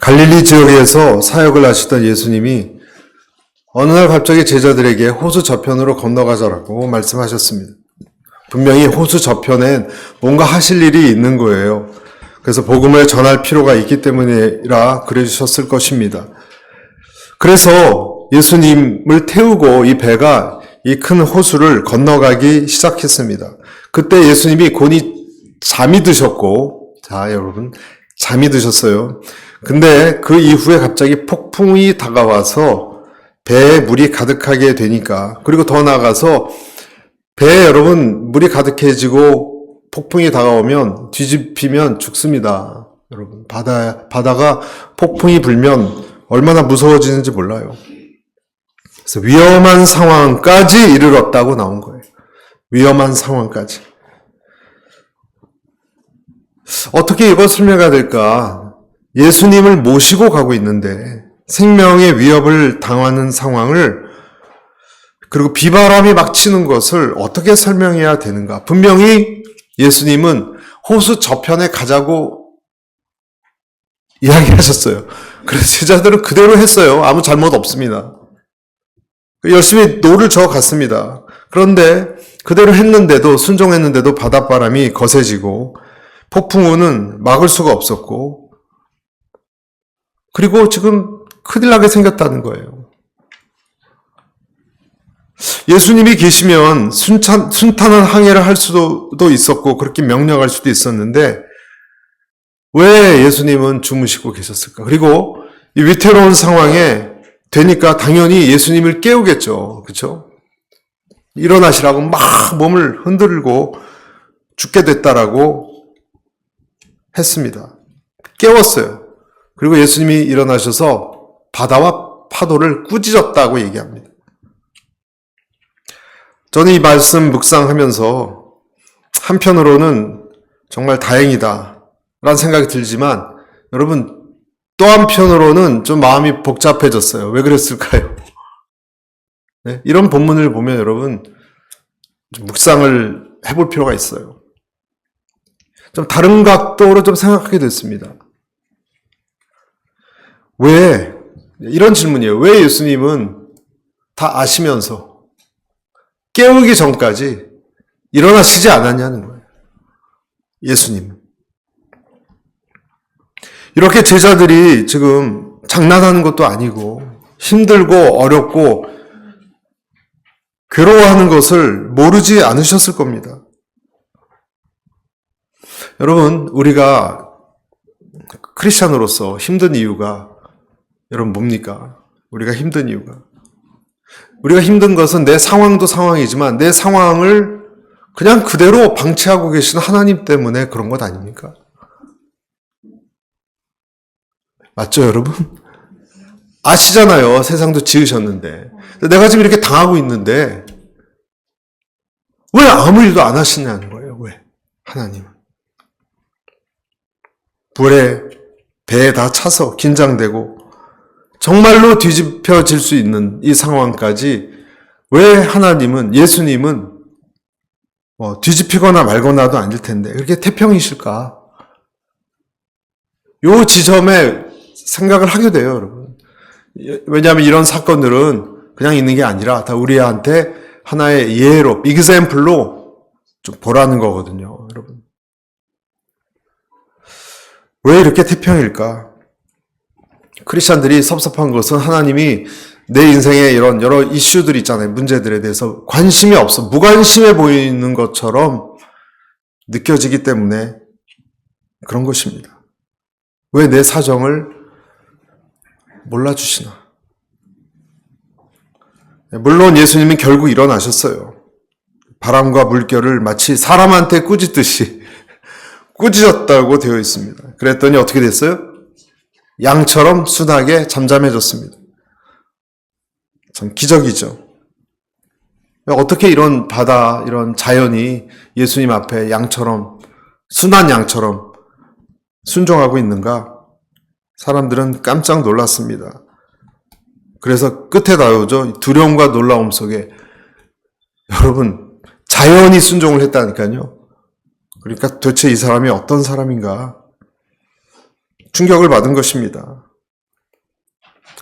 갈릴리 지역에서 사역을 하시던 예수님이 어느 날 갑자기 제자들에게 호수 저편으로 건너가자라고 말씀하셨습니다. 분명히 호수 저편엔 뭔가 하실 일이 있는 거예요. 그래서 복음을 전할 필요가 있기 때문이라 그러셨을 것입니다. 그래서 예수님을 태우고 이 배가 이 큰 호수를 건너가기 시작했습니다. 그때 예수님이 곤히 잠이 드셨고, 자, 여러분, 잠이 드셨어요. 근데 그 이후에 갑자기 폭풍이 다가와서 배에 물이 가득하게 되니까, 그리고 더 나아가서 배에 여러분 물이 가득해지고 폭풍이 다가오면 뒤집히면 죽습니다. 여러분, 바다가 폭풍이 불면 얼마나 무서워지는지 몰라요. 그래서 위험한 상황까지 이르렀다고 나온 거예요. 위험한 상황까지. 어떻게 이걸 설명해야 될까? 예수님을 모시고 가고 있는데 생명의 위협을 당하는 상황을, 그리고 비바람이 막 치는 것을 어떻게 설명해야 되는가? 분명히 예수님은 호수 저편에 가자고 이야기하셨어요. 그래서 제자들은 그대로 했어요. 아무 잘못 없습니다. 열심히 노를 저어 갔습니다. 그런데 그대로 했는데도, 순종했는데도 바닷바람이 거세지고 폭풍우는 막을 수가 없었고, 그리고 지금 큰일 나게 생겼다는 거예요. 예수님이 계시면 순탄한 항해를 할 수도 있었고 그렇게 명령할 수도 있었는데 왜 예수님은 주무시고 계셨을까? 그리고 이 위태로운 상황에 되니까 당연히 예수님을 깨우겠죠. 그렇죠? 일어나시라고 막 몸을 흔들고 죽게 됐다라고 했습니다. 깨웠어요. 그리고 예수님이 일어나셔서 바다와 파도를 꾸짖었다고 얘기합니다. 저는 이 말씀 묵상하면서 한편으로는 정말 다행이다 라는 생각이 들지만, 여러분, 또 한편으로는 좀 마음이 복잡해졌어요. 왜 그랬을까요? 네? 이런 본문을 보면 여러분, 묵상을 해볼 필요가 있어요. 좀 다른 각도로 좀 생각하게 됐습니다. 왜, 이런 질문이에요. 왜 예수님은 다 아시면서 깨우기 전까지 일어나시지 않았냐는 거예요. 예수님. 이렇게 제자들이 지금 장난하는 것도 아니고 힘들고 어렵고 괴로워하는 것을 모르지 않으셨을 겁니다. 여러분, 우리가 크리스찬으로서 힘든 이유가, 여러분 뭡니까? 우리가 힘든 이유가, 우리가 힘든 것은 내 상황도 상황이지만 내 상황을 그냥 그대로 방치하고 계신 하나님 때문에 그런 것 아닙니까? 맞죠, 여러분? 아시잖아요. 세상도 지으셨는데. 내가 지금 이렇게 당하고 있는데 왜 아무 일도 안 하시냐는 거예요. 왜? 하나님은. 배에 다 차서 긴장되고 정말로 뒤집혀질 수 있는 이 상황까지 왜 하나님은, 예수님은 뒤집히거나 말거나도 아닐 텐데 그렇게 태평이실까? 요 지점에 생각을 하게 돼요, 여러분. 왜냐하면 이런 사건들은 그냥 있는 게 아니라 다 우리한테 하나의 예로, example로 좀 보라는 거거든요, 여러분. 왜 이렇게 태평일까? 크리스찬들이 섭섭한 것은 하나님이 내 인생에 이런 여러 이슈들이 있잖아요. 문제들에 대해서 관심이 없어, 무관심해 보이는 것처럼 느껴지기 때문에 그런 것입니다. 왜 내 사정을 몰라주시나? 물론 예수님은 결국 일어나셨어요. 바람과 물결을 마치 사람한테 꾸짖듯이 꾸짖었다고 되어 있습니다. 그랬더니 어떻게 됐어요? 양처럼 순하게 잠잠해졌습니다. 참 기적이죠. 어떻게 이런 바다, 이런 자연이 예수님 앞에 양처럼, 순한 양처럼 순종하고 있는가? 사람들은 깜짝 놀랐습니다. 그래서 끝에 나오죠. 두려움과 놀라움 속에. 여러분, 자연이 순종을 했다니까요. 그러니까 도대체 이 사람이 어떤 사람인가? 충격을 받은 것입니다.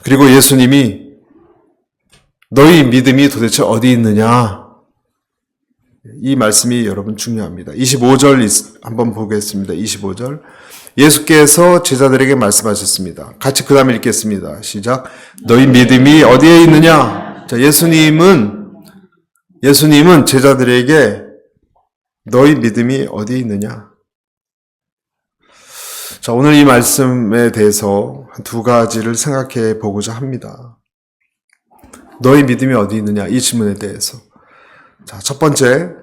그리고 예수님이 너희 믿음이 도대체 어디 있느냐? 이 말씀이 여러분 중요합니다. 25절 한번 보겠습니다. 25절. 예수께서 제자들에게 말씀하셨습니다. 같이 그 다음에 읽겠습니다. 시작. 너희 믿음이 어디에 있느냐? 자, 예수님은 제자들에게 너희 믿음이 어디에 있느냐? 자, 오늘 이 말씀에 대해서 한 두 가지를 생각해 보고자 합니다. 너희 믿음이 어디 있느냐? 이 질문에 대해서. 자, 첫 번째.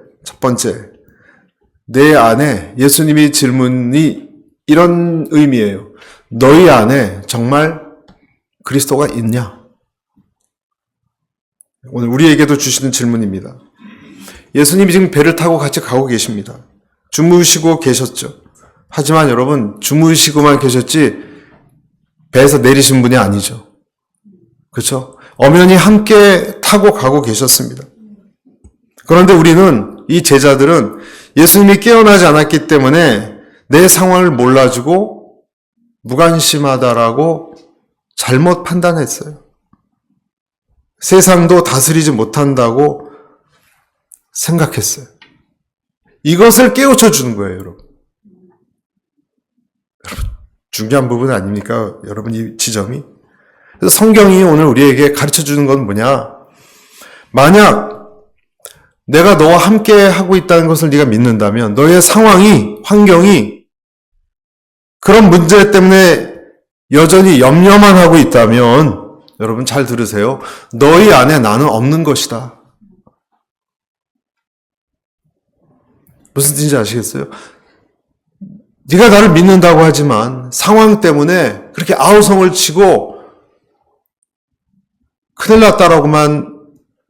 내 안에 예수님의 질문이 이런 의미예요. 너희 안에 정말 그리스도가 있냐? 오늘 우리에게도 주시는 질문입니다. 예수님이 지금 배를 타고 같이 가고 계십니다. 주무시고 계셨죠. 하지만 여러분, 주무시고만 계셨지 배에서 내리신 분이 아니죠. 그렇죠? 엄연히 함께 타고 가고 계셨습니다. 그런데 이 제자들은 예수님이 깨어나지 않았기 때문에 내 상황을 몰라주고 무관심하다라고 잘못 판단했어요. 세상도 다스리지 못한다고 생각했어요. 이것을 깨우쳐 주는 거예요, 여러분. 중요한 부분 아닙니까? 여러분, 이 지점이. 그래서 성경이 오늘 우리에게 가르쳐 주는 건 뭐냐? 만약 내가 너와 함께 하고 있다는 것을 네가 믿는다면 너의 상황이, 환경이 그런 문제 때문에 여전히 염려만 하고 있다면 여러분 잘 들으세요. 너희 안에 나는 없는 것이다. 무슨 뜻인지 아시겠어요? 네가 나를 믿는다고 하지만 상황 때문에 그렇게 아우성을 치고 큰일 났다라고만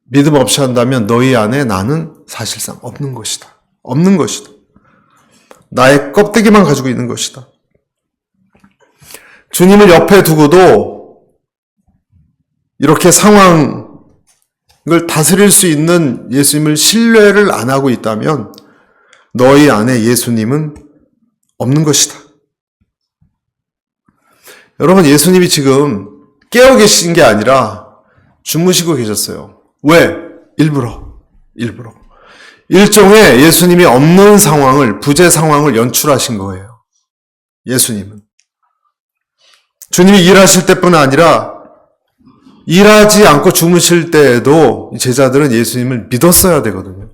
믿음 없이 한다면 너희 안에 나는 사실상 없는 것이다. 없는 것이다. 나의 껍데기만 가지고 있는 것이다. 주님을 옆에 두고도 이렇게 상황을 다스릴 수 있는 예수님을 신뢰를 안 하고 있다면 너희 안에 예수님은 없는 것이다. 여러분, 예수님이 지금 깨어 계신 게 아니라 주무시고 계셨어요. 왜? 일부러. 일종의 예수님이 없는 상황을, 부재 상황을 연출하신 거예요. 예수님은. 주님이 일하실 때뿐 아니라 일하지 않고 주무실 때에도 제자들은 예수님을 믿었어야 되거든요.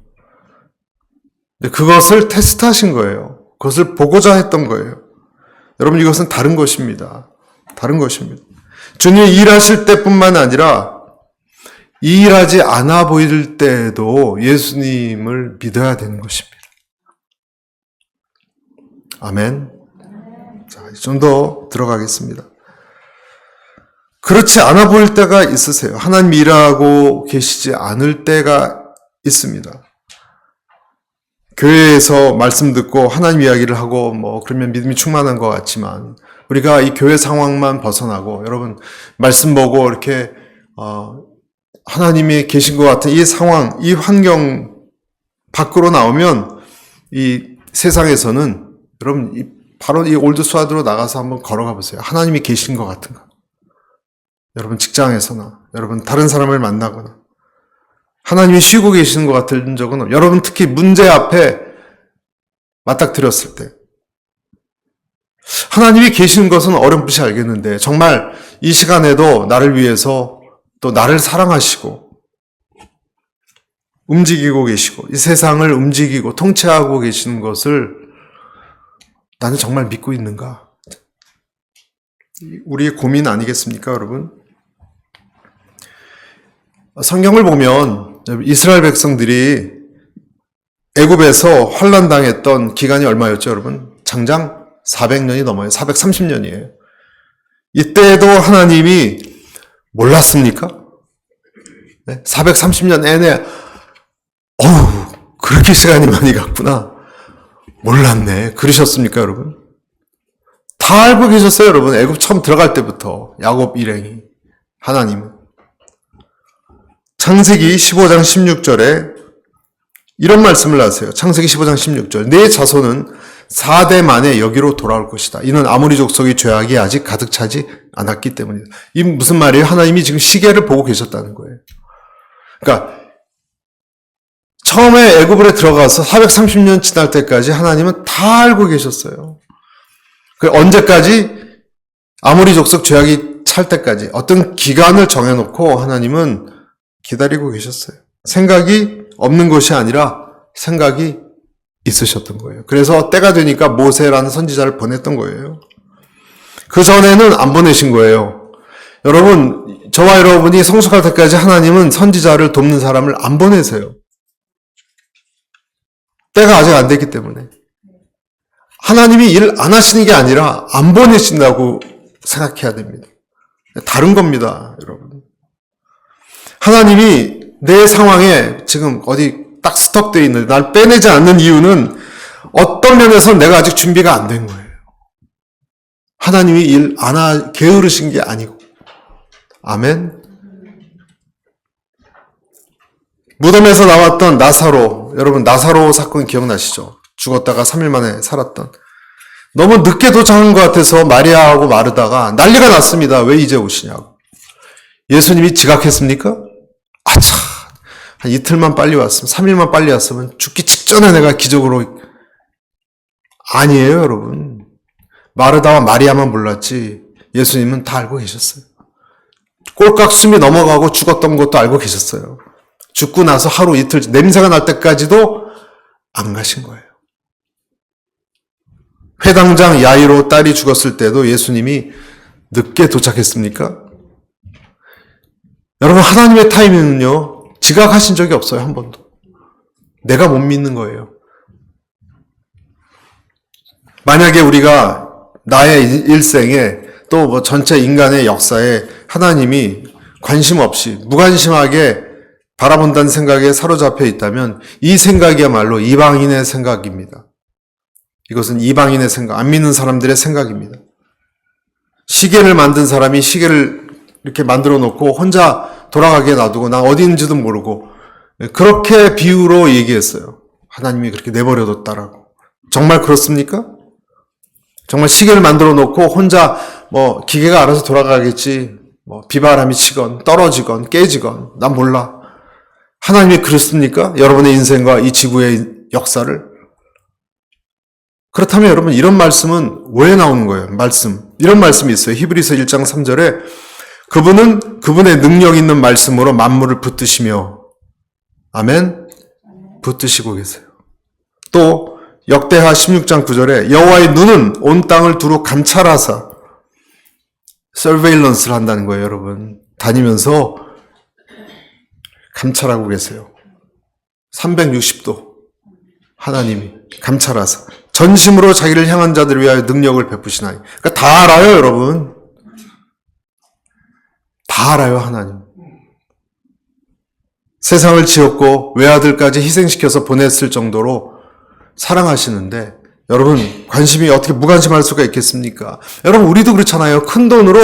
그것을 테스트하신 거예요. 그것을 보고자 했던 거예요. 여러분, 이것은 다른 것입니다. 다른 것입니다. 주님이 일하실 때뿐만 아니라 일하지 않아 보일 때에도 예수님을 믿어야 되는 것입니다. 아멘. 자, 좀 더 들어가겠습니다. 그렇지 않아 보일 때가 있으세요. 하나님 일하고 계시지 않을 때가 있습니다. 교회에서 말씀 듣고 하나님 이야기를 하고 그러면 믿음이 충만한 것 같지만 우리가 이 교회 상황만 벗어나고 여러분 말씀 보고 이렇게 하나님이 계신 것 같은 이 상황, 이 환경 밖으로 나오면 이 세상에서는 여러분 바로 이 올드 스와드로 나가서 한번 걸어가 보세요. 하나님이 계신 것 같은가? 여러분 직장에서나 여러분 다른 사람을 만나거나 하나님이 쉬고 계시는 것 같은 적은 없어요. 여러분 특히 문제 앞에 맞닥뜨렸을 때 하나님이 계시는 것은 어렴풋이 알겠는데 정말 이 시간에도 나를 위해서 또 나를 사랑하시고 움직이고 계시고 이 세상을 움직이고 통치하고 계시는 것을 나는 정말 믿고 있는가? 우리의 고민 아니겠습니까, 여러분? 성경을 보면 이스라엘 백성들이 애굽에서 환난당했던 기간이 얼마였죠, 여러분? 장장 400년이 넘어요. 430년이에요. 이때에도 하나님이 몰랐습니까? 네? 430년 내내 그렇게 시간이 많이 갔구나. 몰랐네. 그러셨습니까, 여러분? 다 알고 계셨어요, 여러분. 애굽 처음 들어갈 때부터 야곱 일행이 하나님은. 창세기 15장 16절에 이런 말씀을 하세요. 창세기 15장 16절. 내 자손은 4대 만에 여기로 돌아올 것이다. 이는 아모리 족속의 죄악이 아직 가득 차지 않았기 때문이다. 이 무슨 말이에요? 하나님이 지금 시계를 보고 계셨다는 거예요. 그러니까 처음에 애굽에 들어가서 430년 지날 때까지 하나님은 다 알고 계셨어요. 언제까지? 아모리 족속 죄악이 찰 때까지 어떤 기간을 정해놓고 하나님은 기다리고 계셨어요. 생각이 없는 것이 아니라 생각이 있으셨던 거예요. 그래서 때가 되니까 모세라는 선지자를 보냈던 거예요. 그 전에는 안 보내신 거예요. 여러분, 저와 여러분이 성숙할 때까지 하나님은 선지자를 돕는 사람을 안 보내세요. 때가 아직 안 됐기 때문에. 하나님이 일 안 하시는 게 아니라 안 보내신다고 생각해야 됩니다. 다른 겁니다, 여러분. 하나님이 내 상황에 지금 어디 딱 스톱되어 있는데 날 빼내지 않는 이유는 어떤 면에서 내가 아직 준비가 안 된 거예요. 하나님이 일 안 게으르신 게 아니고. 아멘. 무덤에서 나왔던 나사로, 여러분 나사로 사건 기억나시죠? 죽었다가 3일 만에 살았던. 너무 늦게 도착한 것 같아서 마리아하고 마르다가 난리가 났습니다. 왜 이제 오시냐고. 예수님이 지각했습니까? 아차, 한 이틀만 빨리 왔으면, 3일만 빨리 왔으면 죽기 직전에 내가 기적으로. 아니에요, 여러분. 마르다와 마리아만 몰랐지 예수님은 다 알고 계셨어요. 꼴깍 숨이 넘어가고 죽었던 것도 알고 계셨어요. 죽고 나서 하루 이틀 냄새가 날 때까지도 안 가신 거예요. 회당장 야이로 딸이 죽었을 때도 예수님이 늦게 도착했습니까? 여러분, 하나님의 타이밍은요, 지각하신 적이 없어요, 한 번도. 내가 못 믿는 거예요. 만약에 우리가 나의 일생에 또 뭐 전체 인간의 역사에 하나님이 관심 없이 무관심하게 바라본다는 생각에 사로잡혀 있다면 이 생각이야말로 이방인의 생각입니다. 이것은 이방인의 생각, 안 믿는 사람들의 생각입니다. 시계를 만든 사람이 시계를 이렇게 만들어 놓고 혼자 돌아가게 놔두고 나 어디 있는지도 모르고 그렇게 비유로 얘기했어요. 하나님이 그렇게 내버려뒀다라고. 정말 그렇습니까? 정말 시계를 만들어 놓고 혼자 뭐 기계가 알아서 돌아가겠지, 뭐 비바람이 치건 떨어지건 깨지건 난 몰라. 하나님이 그렇습니까? 여러분의 인생과 이 지구의 역사를? 그렇다면 여러분, 이런 말씀은 왜 나오는 거예요? 이런 말씀이 있어요. 히브리서 1장 3절에 그분은 그분의 능력 있는 말씀으로 만물을 붙드시며, 아멘, 붙드시고 계세요. 또 역대하 16장 9절에 여호와의 눈은 온 땅을 두루 감찰하사, 서베일런스를 한다는 거예요, 여러분. 다니면서 감찰하고 계세요. 360도 하나님이 감찰하사 전심으로 자기를 향한 자들을 위하여 능력을 베푸시나니. 그러니까 다 알아요, 여러분. 다 알아요, 하나님. 세상을 지었고 외아들까지 희생시켜서 보냈을 정도로 사랑하시는데 여러분, 관심이 어떻게 무관심할 수가 있겠습니까? 여러분, 우리도 그렇잖아요. 큰 돈을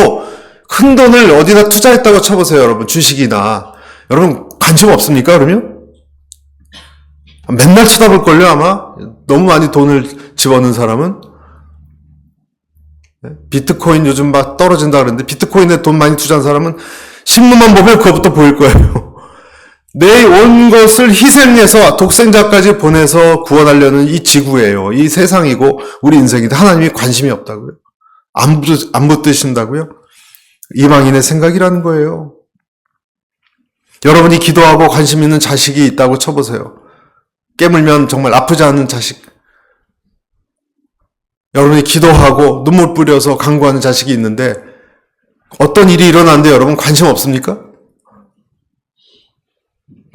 어디다 투자했다고 쳐보세요, 여러분. 주식이나. 여러분, 관심 없습니까, 그러면? 맨날 쳐다볼걸요, 아마? 너무 많이 돈을 집어넣은 사람은? 비트코인 요즘 막 떨어진다 그러는데, 비트코인에 돈 많이 투자한 사람은 신문만 보면 그것부터 보일 거예요. 내 온 것을 희생해서 독생자까지 보내서 구원하려는 이 지구예요. 이 세상이고 우리 인생인데 하나님이 관심이 없다고요? 안 붙드신다고요? 이방인의 생각이라는 거예요. 여러분이 기도하고 관심 있는 자식이 있다고 쳐보세요. 깨물면 정말 아프지 않은 자식. 여러분이 기도하고 눈물 뿌려서 간구하는 자식이 있는데 어떤 일이 일어나는데 여러분 관심 없습니까?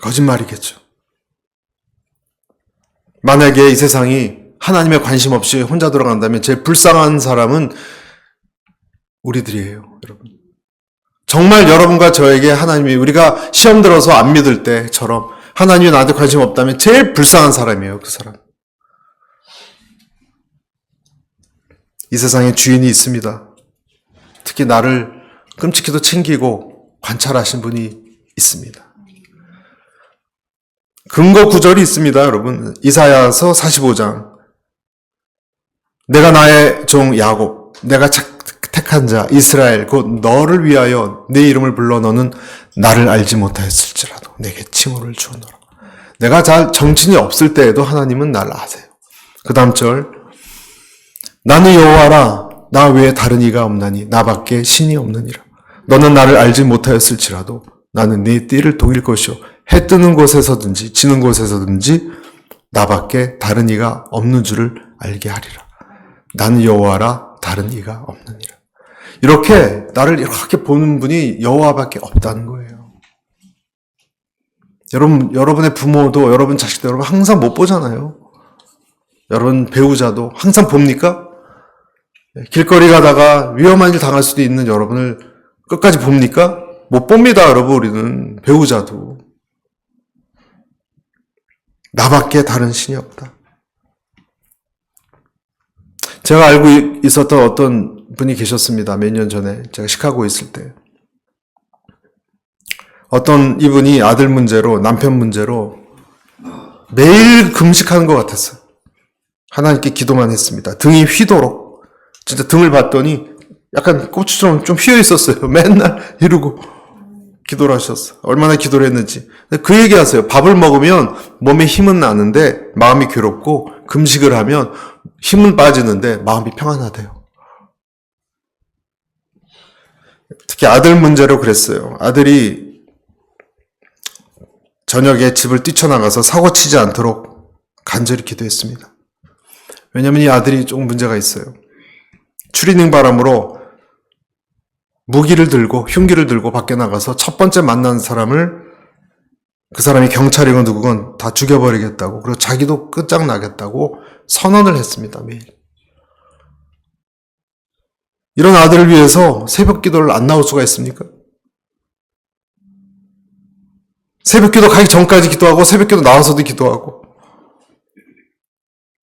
거짓말이겠죠. 만약에 이 세상이 하나님의 관심 없이 혼자 돌아간다면 제일 불쌍한 사람은 우리들이에요, 여러분. 정말 여러분과 저에게 하나님이 우리가 시험 들어서 안 믿을 때처럼 하나님이 나한테 관심 없다면 제일 불쌍한 사람이에요, 그 사람. 이 세상에 주인이 있습니다. 특히 나를 끔찍히도 챙기고 관찰하신 분이 있습니다. 근거 구절이 있습니다, 여러분. 이사야서 45장. 내가 나의 종 야곱, 내가 택한 자 이스라엘 곧 너를 위하여 내 이름을 불러 너는 나를 알지 못하였을지라도 내게 칭호를 주었노라. 내가 잘 정신이 없을 때에도 하나님은 나를 아세요. 그 다음 절, 나는 여호와라 나 외에 다른 이가 없나니 나밖에 신이 없느니라. 너는 나를 알지 못하였을지라도 나는 네 띠를 독일 것이요 해 뜨는 곳에서든지 지는 곳에서든지 나밖에 다른 이가 없는 줄을 알게 하리라. 나는 여호와라 다른 이가 없느니라. 이렇게 나를 이렇게 보는 분이 여호와밖에 없다는 거예요. 여러분의 부모도 여러분 자식도 여러분 항상 못 보잖아요. 여러분 배우자도 항상 봅니까? 길거리 가다가 위험한 일 당할 수도 있는 여러분을 끝까지 봅니까? 못 봅니다, 여러분. 우리는 배우자도. 나밖에 다른 신이 없다. 제가 알고 있었던 어떤 분이 계셨습니다. 몇 년 전에 제가 시카고에 있을 때. 어떤 이분이 아들 문제로 남편 문제로 매일 금식하는 것 같았어요. 하나님께 기도만 했습니다. 등이 휘도록. 진짜 등을 봤더니 약간 고추처럼 좀 휘어 있었어요. 맨날 이러고 기도를 하셨어요. 얼마나 기도를 했는지. 그 얘기 하세요. 밥을 먹으면 몸에 힘은 나는데 마음이 괴롭고 금식을 하면 힘은 빠지는데 마음이 평안하대요. 특히 아들 문제로 그랬어요. 아들이 저녁에 집을 뛰쳐나가서 사고 치지 않도록 간절히 기도했습니다. 왜냐하면 이 아들이 조금 문제가 있어요. 추리닝 바람으로 무기를 들고 흉기를 들고 밖에 나가서 첫 번째 만난 사람을 그 사람이 경찰이건 누구건 다 죽여버리겠다고 그리고 자기도 끝장나겠다고 선언을 했습니다. 매일. 이런 아들을 위해서 새벽 기도를 안 나올 수가 있습니까? 새벽 기도 가기 전까지 기도하고 새벽 기도 나와서도 기도하고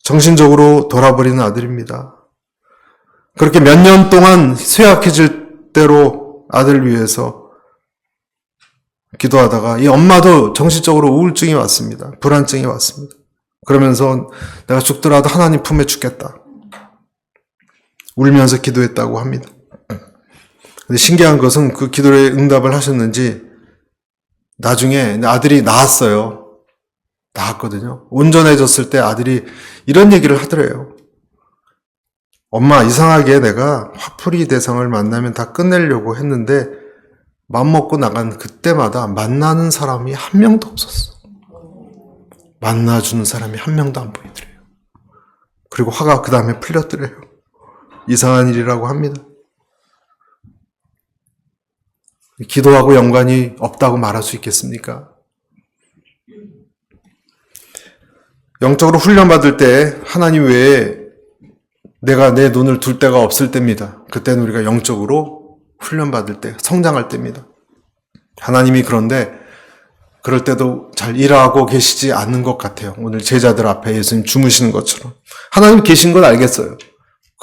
정신적으로 돌아버리는 아들입니다. 그렇게 몇 년 동안 쇠약해질 대로 아들을 위해서 기도하다가 이 엄마도 정신적으로 우울증이 왔습니다. 불안증이 왔습니다. 그러면서 내가 죽더라도 하나님 품에 죽겠다. 울면서 기도했다고 합니다. 근데 신기한 것은 그 기도에 응답을 하셨는지 나중에 아들이 나았어요. 나았거든요. 온전해졌을 때 아들이 이런 얘기를 하더래요. 엄마, 이상하게 내가 화풀이 대상을 만나면 다 끝내려고 했는데 맘먹고 나간 그때마다 만나는 사람이 한 명도 없었어. 만나주는 사람이 한 명도 안 보이더래요. 그리고 화가 그 다음에 풀렸더래요. 이상한 일이라고 합니다. 기도하고 연관이 없다고 말할 수 있겠습니까? 영적으로 훈련받을 때 하나님 외에 내가 내 눈을 둘 데가 없을 때입니다. 그때는 우리가 영적으로 훈련받을 때, 성장할 때입니다. 하나님이 그런데 그럴 때도 잘 일하고 계시지 않는 것 같아요. 오늘 제자들 앞에 예수님 주무시는 것처럼. 하나님 계신 건 알겠어요.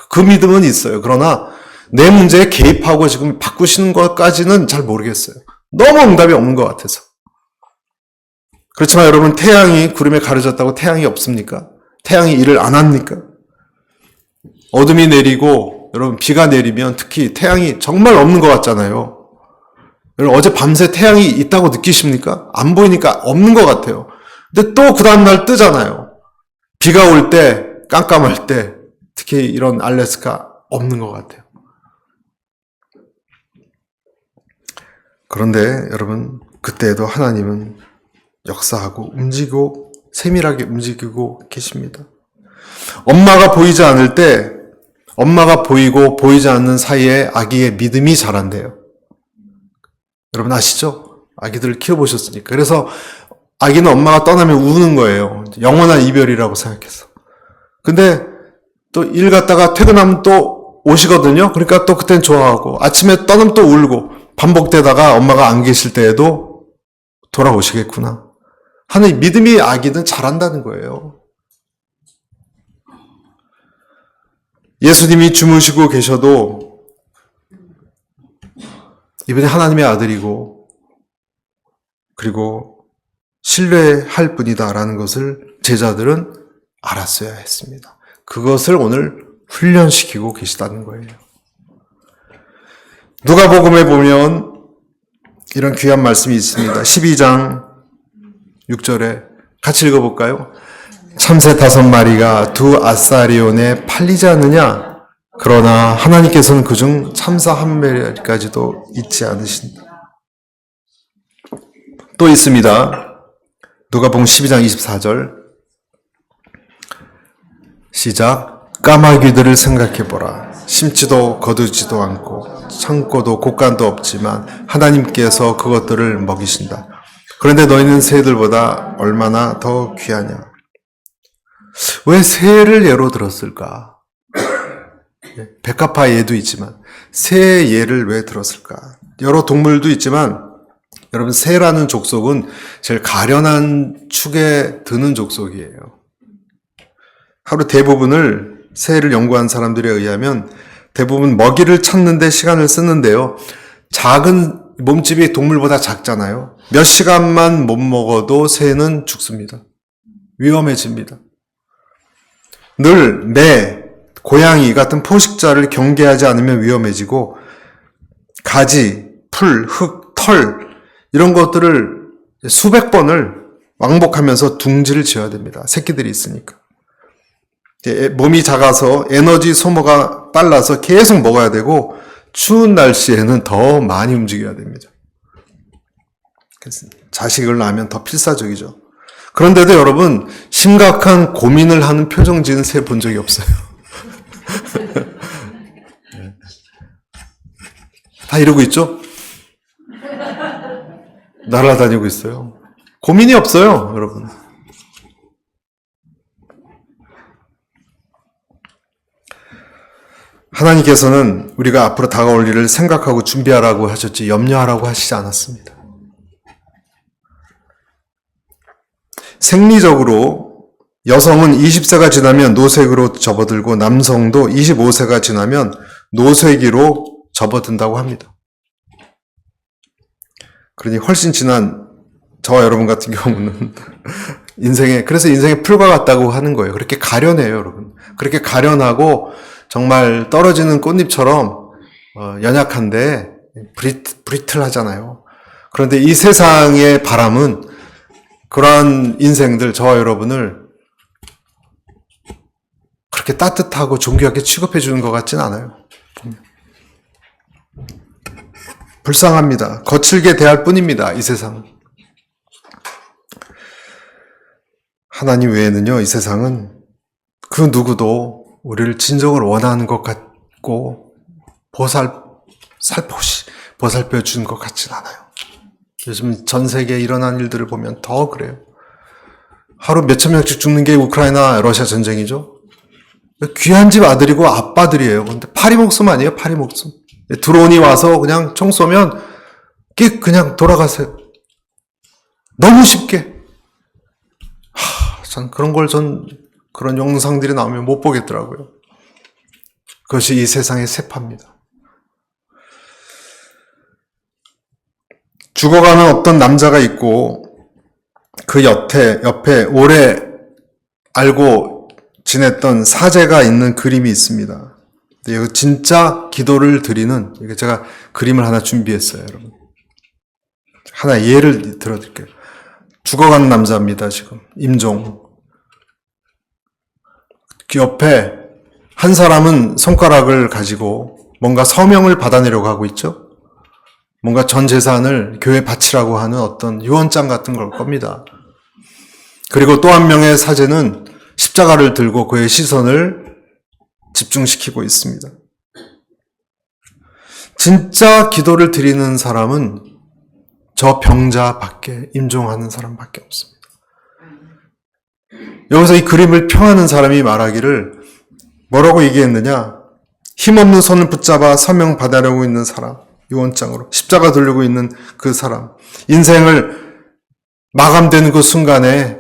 그 믿음은 있어요. 그러나 내 문제에 개입하고 지금 바꾸시는 것까지는 잘 모르겠어요. 너무 응답이 없는 것 같아서. 그렇지만 여러분, 태양이 구름에 가려졌다고 태양이 없습니까? 태양이 일을 안 합니까? 어둠이 내리고 여러분 비가 내리면 특히 태양이 정말 없는 것 같잖아요. 여러분 어제 밤새 태양이 있다고 느끼십니까? 안 보이니까 없는 것 같아요. 근데 또 그 다음날 뜨잖아요. 비가 올 때, 깜깜할 때 특히 이런 알래스카 없는 것 같아요. 그런데 여러분 그때에도 하나님은 역사하고 움직이고 세밀하게 움직이고 계십니다. 엄마가 보이지 않을 때 엄마가 보이고 보이지 않는 사이에 아기의 믿음이 자란대요. 여러분 아시죠? 아기들을 키워보셨으니까. 그래서 아기는 엄마가 떠나면 우는 거예요. 영원한 이별이라고 생각해서. 근데 또 일 갔다가 퇴근하면 또 오시거든요. 그러니까 또 그땐 좋아하고 아침에 떠나면 또 울고 반복되다가 엄마가 안 계실 때에도 돌아오시겠구나 하는 믿음이 아기는 자란다는 거예요. 예수님이 주무시고 계셔도 이분이 하나님의 아들이고 그리고 신뢰할 분이다라는 것을 제자들은 알았어야 했습니다. 그것을 오늘 훈련시키고 계시다는 거예요. 누가복음에 보면 이런 귀한 말씀이 있습니다. 12장 6절에 같이 읽어볼까요? 참새 5마리가 두 아사리온에 팔리지 않느냐? 그러나 하나님께서는 그중 참사 1마리까지도 잊지 않으신다. 또 있습니다. 누가복음 12장 24절 시작. 까마귀들을 생각해보라. 심지도 거두지도 않고 창고도 곡간도 없지만 하나님께서 그것들을 먹이신다. 그런데 너희는 새들보다 얼마나 더 귀하냐. 왜 새를 예로 들었을까? 백합화 예도 있지만 새 예를 왜 들었을까? 여러 동물도 있지만 여러분, 새라는 족속은 제일 가련한 축에 드는 족속이에요. 하루 대부분을 새를 연구한 사람들에 의하면 대부분 먹이를 찾는 데 시간을 쓰는데요. 작은 몸집이 동물보다 작잖아요. 몇 시간만 못 먹어도 새는 죽습니다. 위험해집니다. 늘 매, 고양이 같은 포식자를 경계하지 않으면 위험해지고 가지, 풀, 흙, 털 이런 것들을 수백 번을 왕복하면서 둥지를 지어야 됩니다. 새끼들이 있으니까. 몸이 작아서 에너지 소모가 빨라서 계속 먹어야 되고 추운 날씨에는 더 많이 움직여야 됩니다. 자식을 낳으면 더 필사적이죠. 그런데도 여러분, 심각한 고민을 하는 표정 지은 새 본 적이 없어요. 다 이러고 있죠? 날아다니고 있어요. 고민이 없어요, 여러분. 하나님께서는 우리가 앞으로 다가올 일을 생각하고 준비하라고 하셨지 염려하라고 하시지 않았습니다. 생리적으로 여성은 20세가 지나면 노쇠기로 접어들고 남성도 25세가 지나면 노쇠기로 접어든다고 합니다. 그러니 훨씬 지난 저와 여러분 같은 경우는 그래서 인생의 풀과 같다고 하는 거예요. 그렇게 가련해요, 여러분. 그렇게 가련하고 정말 떨어지는 꽃잎처럼 연약한데 브리틀하잖아요. 그런데 이 세상의 바람은 그러한 인생들, 저와 여러분을 그렇게 따뜻하고 존귀하게 취급해 주는 것 같진 않아요. 불쌍합니다. 거칠게 대할 뿐입니다. 이 세상. 하나님 외에는요, 이 세상은 그 누구도 우리를 진정으로 원하는 것 같고 살포시 보살펴 주는 것 같진 않아요. 요즘 전 세계에 일어난 일들을 보면 더 그래요. 하루 몇천 명씩 죽는 게 우크라이나 러시아 전쟁이죠. 귀한 집 아들이고 아빠들이에요. 근데 파리 목숨 아니에요? 파리 목숨. 드론이 와서 그냥 총 쏘면 그냥 돌아가세요. 너무 쉽게. 전 그런 영상들이 나오면 못 보겠더라고요. 그것이 이 세상의 세파입니다. 죽어가는 어떤 남자가 있고 그 옆에 오래 알고 지냈던 사제가 있는 그림이 있습니다. 이거 진짜 기도를 드리는, 제가 그림을 하나 준비했어요, 여러분. 하나 예를 들어드릴게요. 죽어가는 남자입니다, 지금. 임종. 그 옆에 한 사람은 손가락을 가지고 뭔가 서명을 받아내려고 하고 있죠? 뭔가 전 재산을 교회에 바치라고 하는 어떤 유언장 같은 걸 겁니다. 그리고 또 한 명의 사제는 십자가를 들고 그의 시선을 집중시키고 있습니다. 진짜 기도를 드리는 사람은 저 병자밖에, 임종하는 사람밖에 없습니다. 여기서 이 그림을 펴하는 사람이 말하기를 뭐라고 얘기했느냐? 힘없는 손을 붙잡아 서명 받으려고 있는 사람, 유언장으로 십자가 들고 있는 그 사람, 인생을 마감되는 그 순간에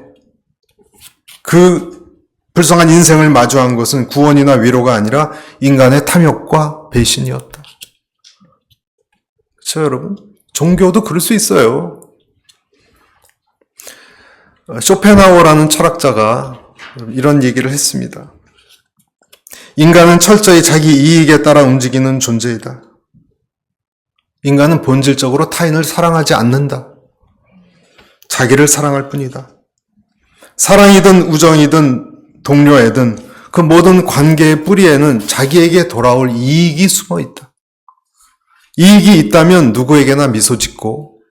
그 불쌍한 인생을 마주한 것은 구원이나 위로가 아니라 인간의 탐욕과 배신이었다. 그렇죠, 여러분? 종교도 그럴 수 있어요. 쇼펜하우어라는 철학자가 이런 얘기를 했습니다. 인간은 철저히 자기 이익에 따라 움직이는 존재이다. 인간은 본질적으로 타인을 사랑하지 않는다. 자기를 사랑할 뿐이다. 사랑이든 우정이든 동료애든 그 모든 관계의 뿌리에는 자기에게 돌아올 이익이 숨어 있다. 이익이 있다면 누구에게나 미소 짓고,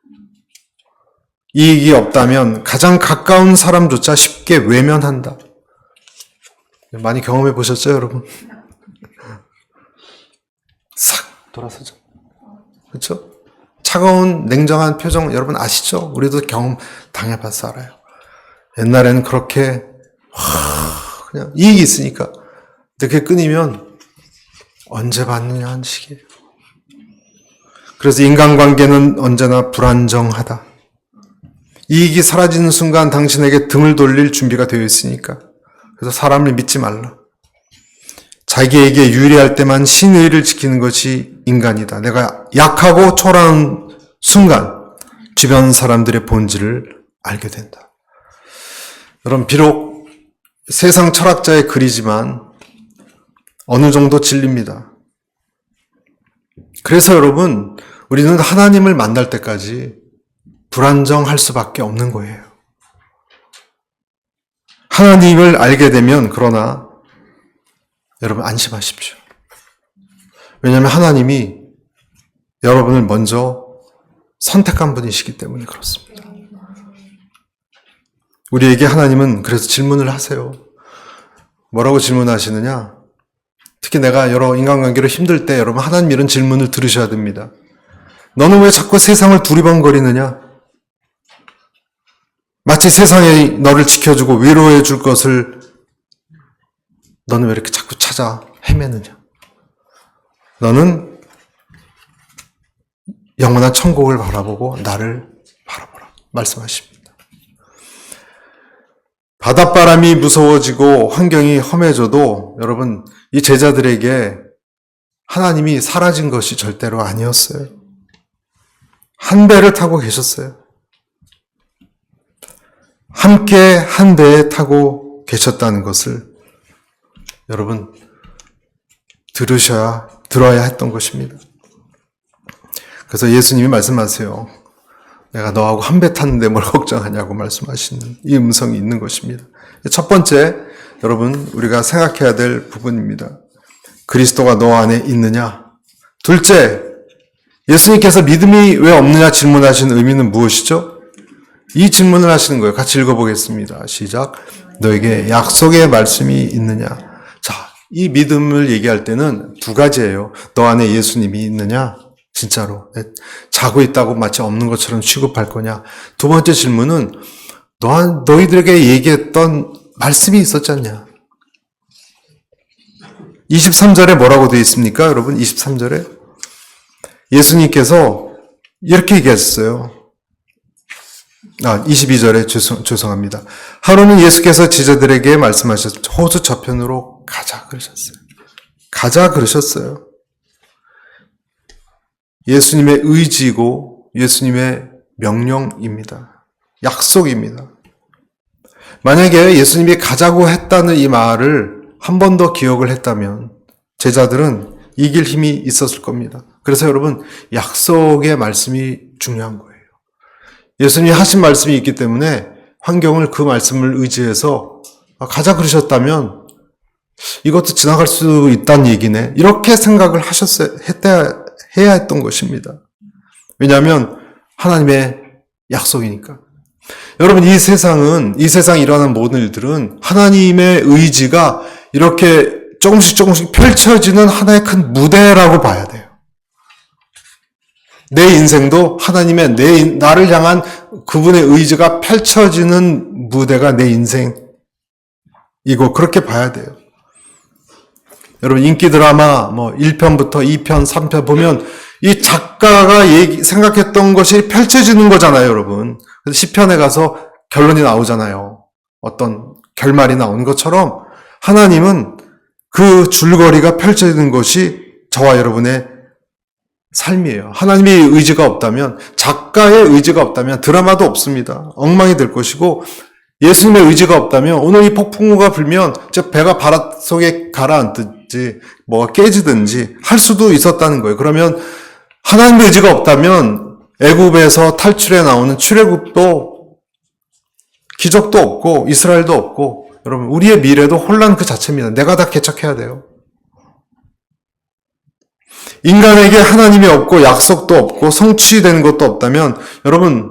이익이 없다면 가장 가까운 사람조차 쉽게 외면한다. 많이 경험해 보셨죠, 여러분? 싹 돌아서죠. 그렇죠? 차가운 냉정한 표정 여러분 아시죠? 우리도 경험 당해봐서 알아요. 옛날에는 그렇게 그냥 이익이 있으니까. 근데 그게 끊이면 언제 받느냐 하는 식이에요. 그래서 인간관계는 언제나 불안정하다. 이익이 사라지는 순간 당신에게 등을 돌릴 준비가 되어 있으니까. 그래서 사람을 믿지 말라. 자기에게 유리할 때만 신의를 지키는 것이 인간이다. 내가 약하고 초라한 순간 주변 사람들의 본질을 알게 된다. 여러분, 비록 세상 철학자의 글이지만 어느 정도 진리입니다. 그래서 여러분, 우리는 하나님을 만날 때까지 불안정할 수밖에 없는 거예요. 하나님을 알게 되면 그러나 여러분 안심하십시오. 왜냐하면 하나님이 여러분을 먼저 선택한 분이시기 때문에 그렇습니다. 우리에게 하나님은 그래서 질문을 하세요. 뭐라고 질문하시느냐? 특히 내가 여러 인간관계로 힘들 때 여러분 하나님 이런 질문을 들으셔야 됩니다. 너는 왜 자꾸 세상을 두리번거리느냐? 마치 세상이 너를 지켜주고 위로해 줄 것을 너는 왜 이렇게 자꾸 찾아 헤매느냐? 너는 영원한 천국을 바라보고 나를 바라보라 말씀하십니다. 바닷바람이 무서워지고 환경이 험해져도 여러분 이 제자들에게 하나님이 사라진 것이 절대로 아니었어요. 한 배를 타고 계셨어요. 함께 한 배에 타고 계셨다는 것을 여러분 들어야 했던 것입니다. 그래서 예수님이 말씀하세요. 내가 너하고 한 배 탔는데 뭘 걱정하냐고 말씀하시는 이 음성이 있는 것입니다. 첫 번째, 여러분 우리가 생각해야 될 부분입니다. 그리스도가 너 안에 있느냐? 둘째, 예수님께서 믿음이 왜 없느냐 질문하신 의미는 무엇이죠? 이 질문을 하시는 거예요. 같이 읽어보겠습니다. 시작. 너에게 약속의 말씀이 있느냐? 자, 이 믿음을 얘기할 때는 두 가지예요. 너 안에 예수님이 있느냐? 진짜로 자고 있다고 마치 없는 것처럼 취급할 거냐? 두 번째 질문은 너희들에게 얘기했던 말씀이 있었지 않냐? 23절에 뭐라고 되어 있습니까? 여러분 23절에 예수님께서 이렇게 얘기하셨어요. 22절에 죄송합니다. 하루는 예수께서 제자들에게 말씀하셨죠. 호수 저편으로 가자 그러셨어요. 가자 그러셨어요. 예수님의 의지이고 예수님의 명령입니다. 약속입니다. 만약에 예수님이 가자고 했다는 이 말을 한 번 더 기억을 했다면 제자들은 이길 힘이 있었을 겁니다. 그래서 여러분 약속의 말씀이 중요한 거예요. 예수님이 하신 말씀이 있기 때문에 환경을 그 말씀을 의지해서 가자 그러셨다면 이것도 지나갈 수 있다는 얘기네. 이렇게 생각을 해야 했던 것입니다. 왜냐하면 하나님의 약속이니까. 여러분 이 세상에 일어나는 모든 일들은 하나님의 의지가 이렇게 조금씩 펼쳐지는 하나의 큰 무대라고 봐야 돼요. 내 인생도 하나님의 나를 향한 그분의 의지가 펼쳐지는 무대가 내 인생이고 그렇게 봐야 돼요. 여러분 인기 드라마 1편부터 2편, 3편 보면 이 작가가 생각했던 것이 펼쳐지는 거잖아요, 여러분. 그래서 10편에 가서 결론이 나오잖아요. 어떤 결말이 나오는 것처럼 하나님은 그 줄거리가 펼쳐지는 것이 저와 여러분의 삶이에요. 하나님의 의지가 없다면, 작가의 의지가 없다면 드라마도 없습니다. 엉망이 될 것이고, 예수님의 의지가 없다면 오늘 이 폭풍우가 불면 배가 바닷속에 가라앉듯 뭐가 깨지든지 할 수도 있었다는 거예요. 그러면 하나님의 의지가 없다면 애굽에서 탈출해 나오는 출애굽도 기적도 없고 이스라엘도 없고 여러분 우리의 미래도 혼란 그 자체입니다. 내가 다 개척해야 돼요. 인간에게 하나님이 없고 약속도 없고 성취되는 것도 없다면 여러분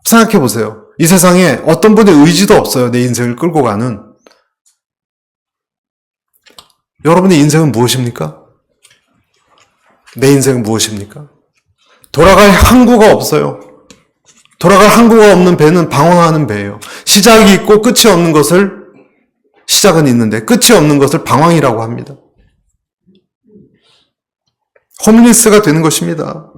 생각해 보세요. 이 세상에 어떤 분의 의지도 없어요. 내 인생을 끌고 가는. 여러분의 인생은 무엇입니까? 내 인생은 무엇입니까? 돌아갈 항구가 없어요. 돌아갈 항구가 없는 배는 방황하는 배예요. 시작이 있고 끝이 없는 것을 시작은 있는데 끝이 없는 것을 방황이라고 합니다. 홈리스가 되는 것입니다.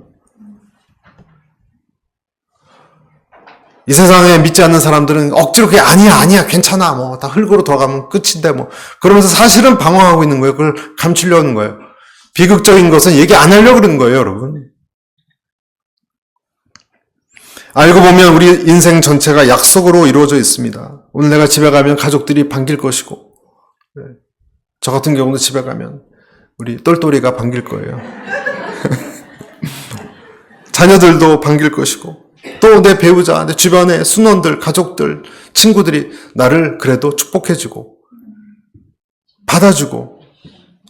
이 세상에 믿지 않는 사람들은 억지로 그게 아니야 괜찮아 뭐 다 흙으로 돌아가면 끝인데 뭐 그러면서 사실은 방황하고 있는 거예요. 그걸 감추려고 하는 거예요. 비극적인 것은 얘기 안 하려고 그러는 거예요, 여러분. 알고 보면 우리 인생 전체가 약속으로 이루어져 있습니다. 오늘 내가 집에 가면 가족들이 반길 것이고 저 같은 경우도 집에 가면 우리 똘똘이가 반길 거예요. 자녀들도 반길 것이고 또 내 배우자, 내 주변의 순원들, 가족들, 친구들이 나를 그래도 축복해주고 받아주고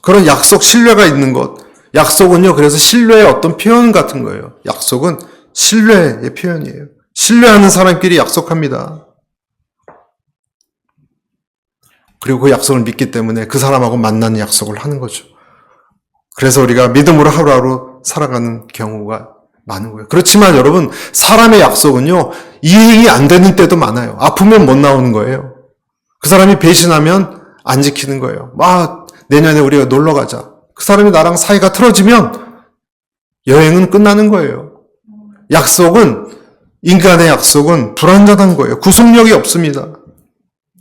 그런 약속, 신뢰가 있는 것. 약속은요, 그래서 신뢰의 어떤 표현 같은 거예요. 약속은 신뢰의 표현이에요. 신뢰하는 사람끼리 약속합니다. 그리고 그 약속을 믿기 때문에 그 사람하고 만나는 약속을 하는 거죠. 그래서 우리가 믿음으로 하루하루 살아가는 경우가 많은 거예요. 그렇지만 여러분, 사람의 약속은요, 이행이 안 되는 때도 많아요. 아프면 못 나오는 거예요. 그 사람이 배신하면 안 지키는 거예요. 내년에 우리가 놀러 가자. 그 사람이 나랑 사이가 틀어지면 여행은 끝나는 거예요. 인간의 약속은 불완전한 거예요. 구속력이 없습니다.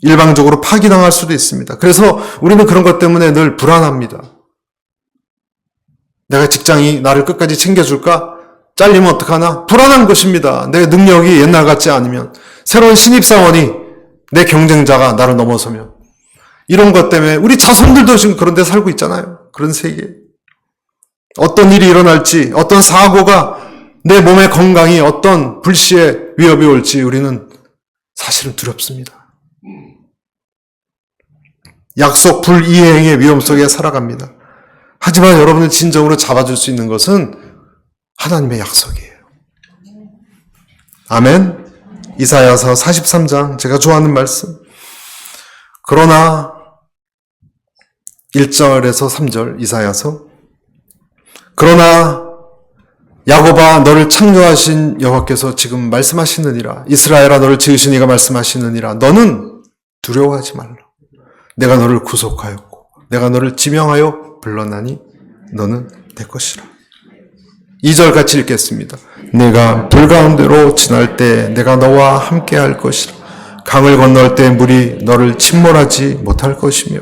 일방적으로 파기당할 수도 있습니다. 그래서 우리는 그런 것 때문에 늘 불안합니다. 내가 직장이 나를 끝까지 챙겨줄까? 잘리면 어떡하나? 불안한 것입니다. 내 능력이 옛날 같지 않으면. 새로운 신입사원이 내 경쟁자가 나를 넘어서면. 이런 것 때문에 우리 자손들도 지금 그런 데 살고 있잖아요. 그런 세계. 어떤 일이 일어날지, 어떤 사고가 내 몸의 건강이 어떤 불시에 위협이 올지 우리는 사실은 두렵습니다. 약속 불이행의 위험 속에 살아갑니다. 하지만 여러분을 진정으로 잡아줄 수 있는 것은 하나님의 약속이에요. 아멘. 이사야서 43장 제가 좋아하는 말씀. 그러나 1절에서 3절 이사야서. 그러나 야곱아 너를 창조하신 여호와께서 지금 말씀하시느니라. 이스라엘아 너를 지으신 이가 말씀하시느니라. 너는 두려워하지 말라. 내가 너를 구속하였고 내가 너를 지명하여 불렀나니 너는 내 것이라. 2절 같이 읽겠습니다. 내가 불 가운데로 지날 때 내가 너와 함께 할 것이라. 강을 건널 때 물이 너를 침몰하지 못할 것이며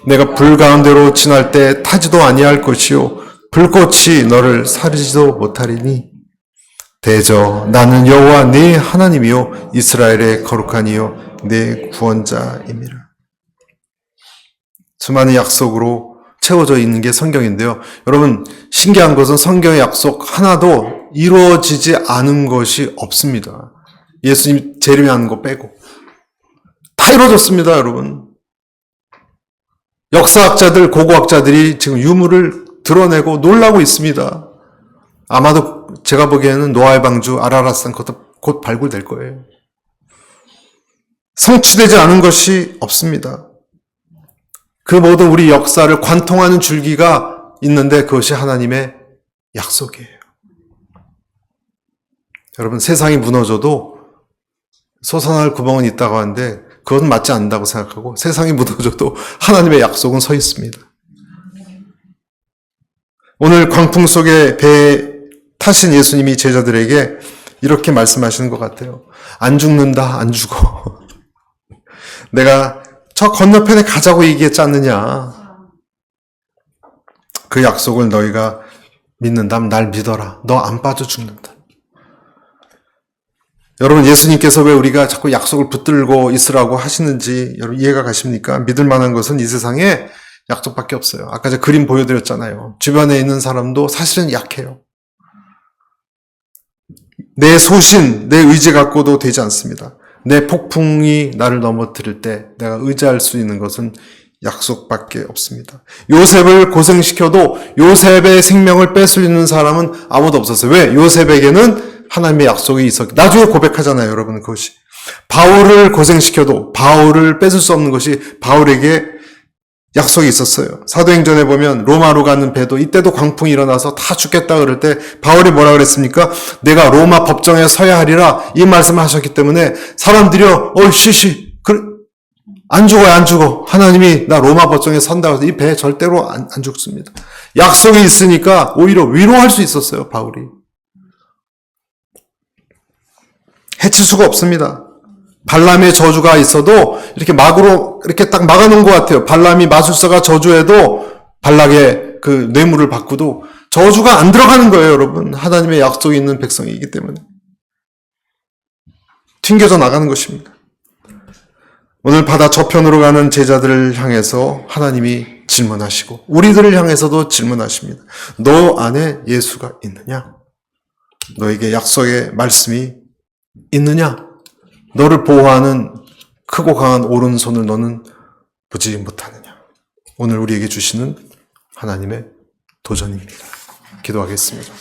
내가 불 가운데로 지날 때 타지도 아니할 것이요 불꽃이 너를 사르지도 못하리니 대저 나는 여호와 네 하나님이요 이스라엘의 거룩한 이요 내 구원자임이라. 수많은 약속으로 채워져 있는 게 성경인데요. 여러분, 신기한 것은 성경의 약속 하나도 이루어지지 않은 것이 없습니다. 예수님 재림하는 거 빼고. 다 이루어졌습니다, 여러분. 역사학자들, 고고학자들이 지금 유물을 드러내고 놀라고 있습니다. 아마도 제가 보기에는 노아의 방주, 아라랏산 그것도 곧 발굴될 거예요. 성취되지 않은 것이 없습니다. 그 모든 우리 역사를 관통하는 줄기가 있는데 그것이 하나님의 약속이에요. 여러분, 세상이 무너져도 솟아날 구멍은 있다고 하는데 그건 맞지 않는다고 생각하고 세상이 무너져도 하나님의 약속은 서 있습니다. 오늘 광풍 속에 배에 타신 예수님이 제자들에게 이렇게 말씀하시는 것 같아요. 안 죽는다, 안 죽어. 내가 저 건너편에 가자고 얘기했지 않느냐. 그 약속을 너희가 믿는다면 날 믿어라. 너 안 빠져 죽는다. 여러분, 예수님께서 왜 우리가 자꾸 약속을 붙들고 있으라고 하시는지 여러분 이해가 가십니까? 믿을 만한 것은 이 세상에 약속밖에 없어요. 아까 제가 그림 보여드렸잖아요. 주변에 있는 사람도 사실은 약해요. 내 소신, 내 의지 갖고도 되지 않습니다. 내 폭풍이 나를 넘어뜨릴 때 내가 의지할 수 있는 것은 약속밖에 없습니다. 요셉을 고생시켜도 요셉의 생명을 뺏을 있는 사람은 아무도 없었어요. 왜? 요셉에게는 하나님의 약속이 있었기. 나중에 고백하잖아요, 여러분. 그것이. 바울을 고생시켜도 바울을 뺏을 수 없는 것이 바울에게 약속이 있었어요. 사도행전에 보면 로마로 가는 배도 이때도 광풍이 일어나서 다 죽겠다 그럴 때 바울이 뭐라 그랬습니까? 내가 로마 법정에 서야 하리라 이 말씀을 하셨기 때문에 사람들이요, 안 죽어요, 안 죽어. 하나님이 나 로마 법정에 선다고 해서 이 배 절대로 안 죽습니다. 약속이 있으니까 오히려 위로할 수 있었어요, 바울이. 해칠 수가 없습니다. 발람의 저주가 있어도 이렇게 막으로 이렇게 딱 막아놓은 것 같아요. 발람이 마술사가 저주해도 발락의 그 뇌물을 받고도 저주가 안 들어가는 거예요, 여러분. 하나님의 약속이 있는 백성이기 때문에. 튕겨져 나가는 것입니다. 오늘 바다 저편으로 가는 제자들을 향해서 하나님이 질문하시고 우리들을 향해서도 질문하십니다. 너 안에 예수가 있느냐? 너에게 약속의 말씀이 있느냐? 너를 보호하는 크고 강한 오른손을 너는 보지 못하느냐? 오늘 우리에게 주시는 하나님의 도전입니다. 기도하겠습니다.